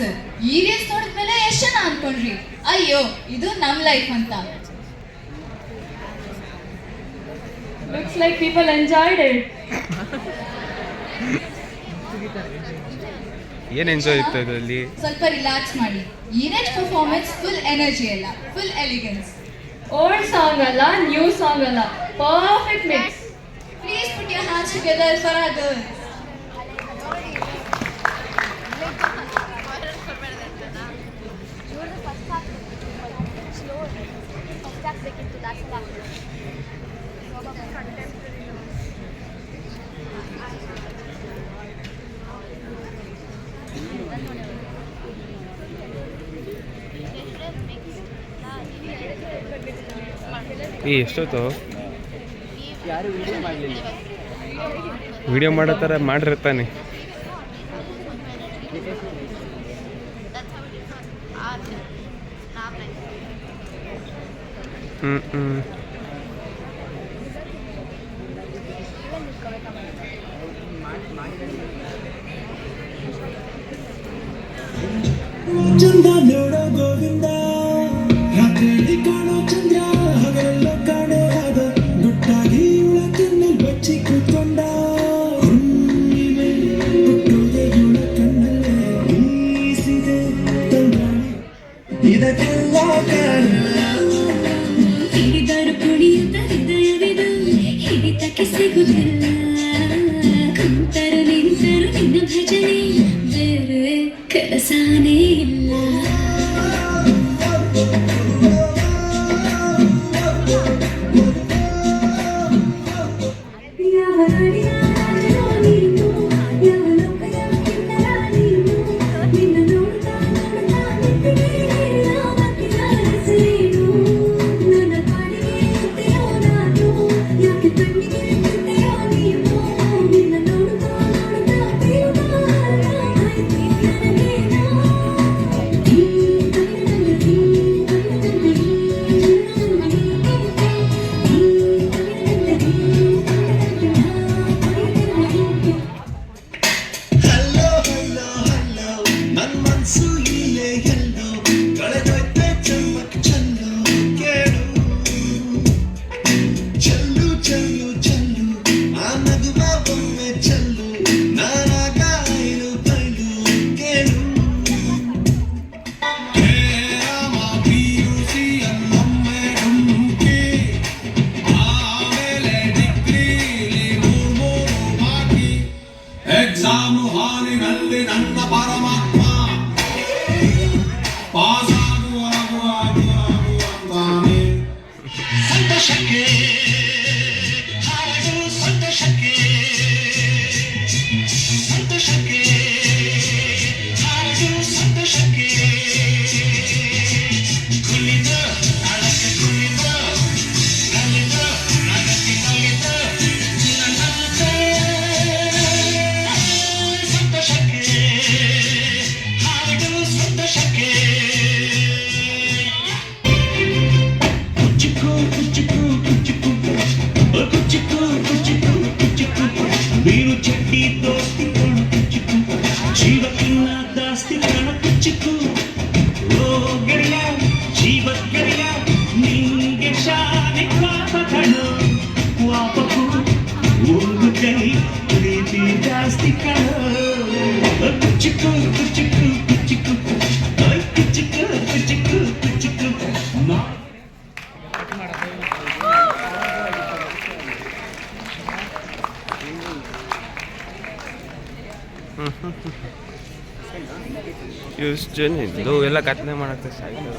Sir, ಈ reels ನೋಡಿದ್ಮೇಲೆ ಎಷ್ಟು ಜನ ಅನ್ಕೊಂಡ್ರಿ ಅಯ್ಯೋ ಇದು ನಮ್ ಲೈಫ್ ಅಂತ. Looks like people enjoyed it. ಏನು ಎಂಜಾಯ್ ಇತ್ತು ಇದರಲ್ಲಿ? ಸ್ವಲ್ಪ ರಿಲ್ಯಾಕ್ಸ್ ಮಾಡಿ. ಈ ರೇಂಜ್ ಪರ್ಫಾರ್ಮೆನ್ಸ್ ಫುಲ್ ಎನರ್ಜಿ ಅಲ್ಲ, ಫುಲ್ ಎಲಿಗೆನ್ಸ್. Old song ಅಲ್ಲ, new song ಅಲ್ಲ, perfect mix. Please put your hands together for our girls. ಎಷ್ಟೊತ್ತು ವಿಡಿಯೋ ಮಾಡೋ ಥರ ಮಾಡಿರ್ತಾನೆ. ಚಂದ ನೋಡೋ ಗೋವಿಂದ, ರಾತ್ರಿ ಕಾಣೋ ಚಂದ್ರ, ಹಗಲೆಲ್ಲ ಕಾಣೋ ರಾಗ, ಗುಟ್ಟಾಗಿ ಉಳಕನ್ನಲ್ಲಿ ಬಚ್ಚಿ ಕೂತ್ಕೊಂಡ, ಹುಣ್ಣಿಮೆ ಹುಟ್ಟುವುದೇ ಇವಳ ಕಣ್ಣಲ್ಲೇ, ಬೀಸಿದೆ ತಂಗಾಳಿ ಇದಕ್ಕೆಲ್ಲ ಕಾರಣ. ಹಿಡಿದರು ಕುಣಿಯುತ್ತ ಹೃದಯವಿದು ಹಿಡಿತಕ್ಕೆ ಸಿಗುತ್ತಿಲ್ಲ, ಕುಂತರು ನಿಂತರು ನಿನ್ನ ಭಜನೆ, ಬೇರೆ ಕೆಲಸನೇ ಇಲ್ಲ. ಎಕ್ಸಾಮು ಹಾಲಿನಲ್ಲಿ ನನ್ನ ಪರಮಾತ್ಮ ಪಾಸಾಗುವಾಗುವಾಗುವಾಗುವಂತಾನೆ. ಸಂತೋಷಕ್ಕೆ ಹಾಡು, ಸಂತೋಷಕ್ಕೆ ಸಂತೋಷಕ್ಕೆ ಹಾಡು, ಸಂತೋಷಕ್ಕೆ ಕುಣಿದ ತಾಳಕ್ಕೆ ಕುಣಿದ, ನಲಿದ ನಗಕ್ಕೆ ನಲಿದ, ನನ್ನಂತೆ ಸಂತೋಷಕ್ಕೆ ಹಾಡು, ಸಂತೋಷಕ್ಕೆ ಕುಚಿಕು ಕುಚಿಕು ಕುಚಿಕು ಕುಚಿಕು ಕುಚಿಕು ಕುಚಿಕು ನೀನು ಚಡ್ಡಿ ದೋಸ್ತಿ ಕಣ ಕುಚಿಕು, ಜೀವಕ್ಕಿನ್ನ ದಾಸ್ತಿ ಕಣ ಕುಚಿಕು. ಓ ಗೆಳೆಯ ಜೀವ ಗೆಳೆಯ ನಿಂಗೆ ಶಾನೆ ಪಾಪ ಕಣ, ಪಾಪಕ್ಕೂ ಒಂದು ಕೈ ಪ್ರೀತಿ ಜಾಸ್ತಿ ಕಣ. ಕುಚಿಕು ಕುಚಿಕು ಕುಚಿಕು ಕುಚಿಕು ಕುಚಿಕು ಕುಚಿಕು ಎಷ್ಟು ಜನ ಇದ್ದು ಎಲ್ಲ ಕತ್ನೆ ಮಾಡಕ್ಕೆ ಸಾಯ್ತು.